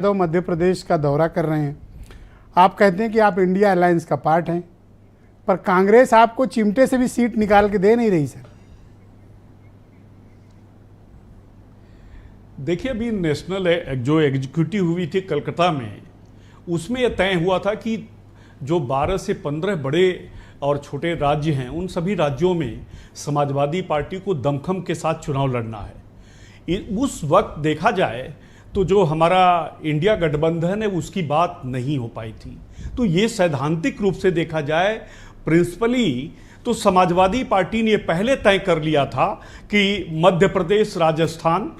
यादव मध्य प्रदेश का दौरा कर रहे हैं। आप कहते हैं कि आप इंडिया अलायंस का पार्ट हैं, पर कांग्रेस आपको चिमटे से भी सीट निकाल के दे नहीं रही सर। देखिए, अभी नेशनल जो एग्जीक्यूटिव हुई थी कलकत्ता में, उसमें यह तय हुआ था कि जो 12 से 15 बड़े और छोटे राज्य हैं, उन सभी राज्यों में समाजवादी पार्टी को दमखम के साथ चुनाव लड़ना है। उस वक्त देखा जाए तो जो हमारा इंडिया गठबंधन है उसकी बात नहीं हो पाई थी। तो ये सैद्धांतिक रूप से देखा जाए, प्रिंसिपली तो समाजवादी पार्टी ने पहले तय कर लिया था कि मध्य प्रदेश, राजस्थान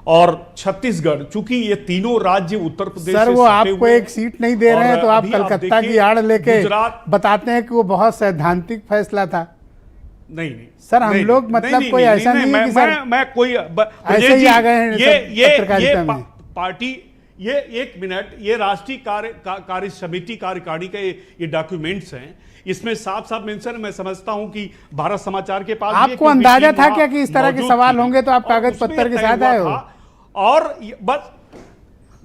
और छत्तीसगढ़, चूंकि ये तीनों राज्य उत्तर प्रदेश सर वो आपको एक सीट नहीं दे रहे हैं, तो आप कलकत्ता की आड़ लेके बताते हैं कि वो बहुत सैद्धांतिक फैसला था। नहीं सर, हम लोग मतलब कोई ऐसा नहीं है कि सर मैं कोई ऐसे ही आ गए हैं ये पार्टी, ये एक मिनट, ये राष्ट्रीय कार्य समिति कार्यकारिणी के ये डॉक्यूमेंट्स हैं, इसमें साफ साफ मेंशन है। मैं समझता हूं कि भारत समाचार के पास आपको अंदाजा था क्या कि इस तरह के सवाल होंगे, तो आप कागज पत्तर के साथ आए हो? और बस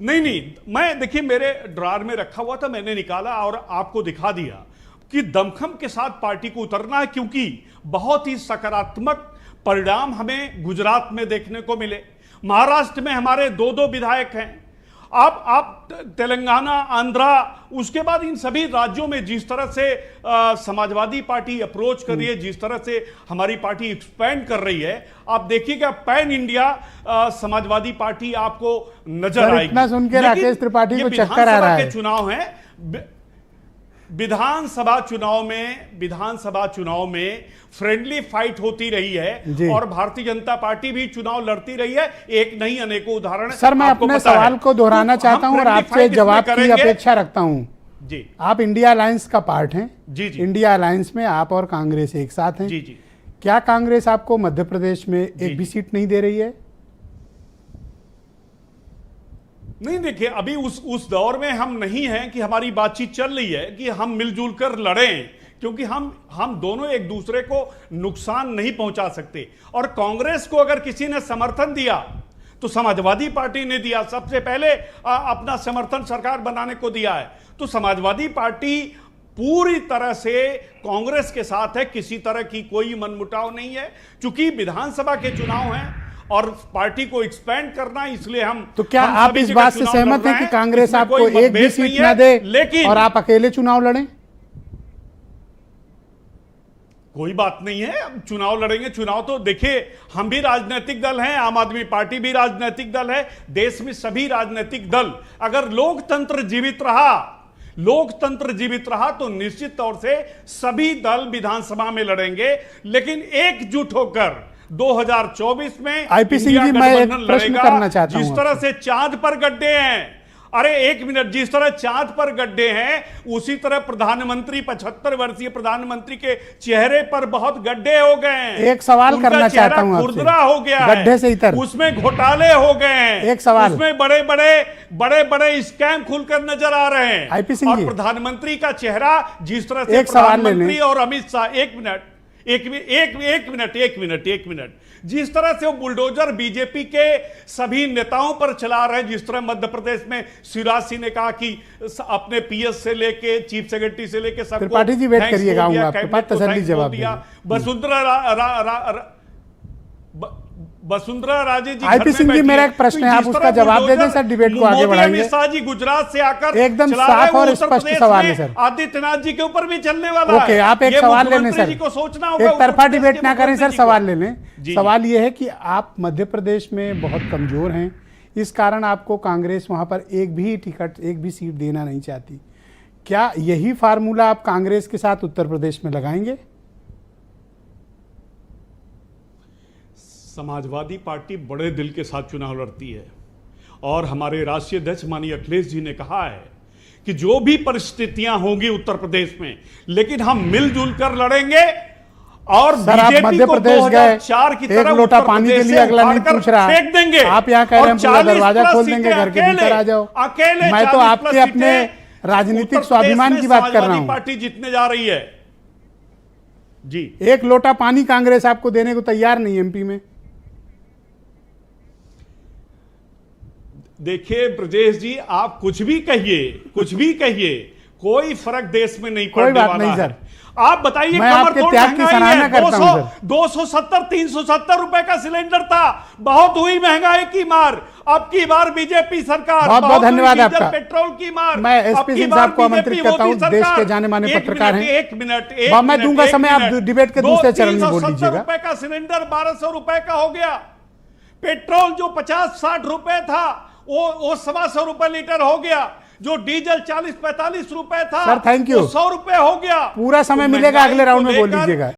नहीं, मैं देखिए मेरे ड्रॉर में रखा हुआ था, मैंने निकाला और आपको दिखा दिया कि दमखम के साथ पार्टी को उतरना है, क्योंकि बहुत ही सकारात्मक परिणाम हमें गुजरात में देखने को मिले। महाराष्ट्र में हमारे 2-2 विधायक हैं। आप तेलंगाना, आंध्रा, उसके बाद इन सभी राज्यों में जिस तरह से समाजवादी पार्टी अप्रोच कर रही है, जिस तरह से हमारी पार्टी एक्सपैंड कर रही है, आप देखिएगा पैन इंडिया समाजवादी पार्टी आपको नजर आएगी। इतना सुन के राकेश त्रिपाठी को चक्कर आ रहा है। चुनाव है, विधानसभा चुनाव में फ्रेंडली फाइट होती रही है और भारतीय जनता पार्टी भी चुनाव लड़ती रही है। एक नहीं अनेकों उदाहरण। सर, मैं अपने सवाल को दोहराना चाहता हूं और आपसे जवाब की अपेक्षा रखता हूं। जी, आप इंडिया अलायंस का पार्ट हैं। जी। इंडिया अलायंस में आप और कांग्रेस एक साथ हैं। जी। क्या कांग्रेस आपको मध्य प्रदेश में एक भी सीट नहीं दे रही है? नहीं, देखिए अभी उस दौर में हम नहीं हैं कि हमारी बातचीत चल रही है कि हम मिलजुल कर लड़ें, क्योंकि हम दोनों एक दूसरे को नुकसान नहीं पहुंचा सकते। और कांग्रेस को अगर किसी ने समर्थन दिया तो समाजवादी पार्टी ने दिया, सबसे पहले अपना समर्थन सरकार बनाने को दिया है। तो समाजवादी पार्टी पूरी तरह से कांग्रेस के साथ है, किसी तरह की कोई मनमुटाव नहीं है। चूंकि विधानसभा के चुनाव हैं और पार्टी को एक्सपेंड करना, इसलिए हम तो क्या आप इस बात से सहमत हैं कि कांग्रेस आपको एक भी सीट ना दे, लेकिन और आप अकेले चुनाव लड़ें? कोई बात नहीं है, हम चुनाव लड़ेंगे। चुनाव तो देखिए, हम भी राजनीतिक दल हैं, आम आदमी पार्टी भी राजनीतिक दल है, देश में सभी राजनीतिक दल, अगर लोकतंत्र जीवित रहा तो निश्चित तौर से सभी दल विधानसभा में लड़ेंगे। लेकिन एकजुट होकर 2024 में आईपी सिंह जी, मैं एक प्रश्न करना चाहता हूं। जिस तरह से चांद पर गड्ढे हैं, अरे एक मिनट, जिस तरह चांद पर गड्ढे हैं, उसी तरह प्रधानमंत्री, 75 वर्षीय प्रधानमंत्री के चेहरे पर बहुत गड्ढे हो गए हैं। एक सवाल करना चाहता हूं, खुरदरा हो गया है, गड्ढे से इतर, उसमें घोटाले हो गए हैं। एक सवाल, उसमें बड़े स्कैम खुलकर नजर आ रहे हैं। आईपी सिंह जी, और प्रधानमंत्री का चेहरा जिस तरह से प्रधानमंत्री और अमित शाह, एक मिनट, जिस तरह से वो बुलडोजर बीजेपी के सभी नेताओं पर चला रहे हैं, जिस तरह मध्य प्रदेश में शिवराज सिंह ने कहा कि अपने पीएस से लेके चीफ सेक्रेटरी से लेके सबको, त्रिपाठी जी वेट करिएगा, आपके पास तसल्ली जवाब दिया। वसुंधरा राजे जी, आईपी सिंह जी, मेरा एक प्रश्न है, आप उसका जवाब दे दें सर, डिबेट को आगे बढ़ाएंगे। अमित शाह जी गुजरात से आकर एकदम साफ और स्पष्ट सवाल है सर। आदित्यनाथ जी के ऊपर भी चलने वाला है। ओके, आप एक सवाल ले लें सर, को सोचना होगा, एक तरफा डिबेट ना करें सर, सवाल ले लें। सवाल यह है कि आप मध्य प्रदेश में बहुत कमजोर हैं, इस कारण आपको कांग्रेस वहां पर एक भी टिकट, एक भी सीट देना नहीं चाहती। क्या यही फार्मूला आप कांग्रेस के साथ उत्तर प्रदेश में लगाएंगे? समाजवादी पार्टी बड़े दिल के साथ चुनाव लड़ती है और हमारे राष्ट्रीय अध्यक्ष माननीय अखिलेश जी ने कहा है कि जो भी परिस्थितियां होंगी उत्तर प्रदेश में, लेकिन हम मिलजुल कर लड़ेंगे। और सर, आप मध्य प्रदेश गए, 2004 की तरह एक लोटा पानी के लिए अगला नहीं पूछ रहा, फेंक देंगे। आप यहाँ कह रहे हैं पूरा दरवाजा खोल देंगे, घर के भीतर आ जाओ। अकेले मैं तो आपके अपने राजनीतिक स्वाभिमान की बात कर रहा हूँ। पार्टी जीतने जा रही है जी। एक लोटा पानी कांग्रेस आपको देने को तैयार नहीं एमपी में। देखिए ब्रजेश जी, आप कुछ भी कहिए, कोई फर्क देश में नहीं कोई पड़ने बात वाला नहीं है। सर। आप बताइए, मैं आपके त्याग की सराहना करता हूं सर। 270 370 रुपए का सिलेंडर था, बहुत हुई महंगाई की मार। अब की बार बीजेपी सरकार, बहुत बहुत धन्यवाद हुई डीजल आपका। पेट्रोल की मार। मैं एसपी अब की सिंह बार साहब को आमंत्रित बीजेपी करता हूं, मोदी देश सरकार। के जाने माने एक पत्रकार मिनट, हैं। एक मिनट, मैं दूंगा समय, आप डिबेट के दूसरे चरण में बोल 370 लीजिएगा। रुपए का सिलेंडर 1200 रुपए का हो गया। पेट्रोल जो 50-60 रुपए था वो 125 रुपए लीटर हो गया। जो डीजल 40-45 रुपए था सर, थैंक यू। वो 100 रुपए हो गया। पूरा समय तो मिलेगा, महंगाई अगले राउंड को में बोल लेकर लीजिएगा।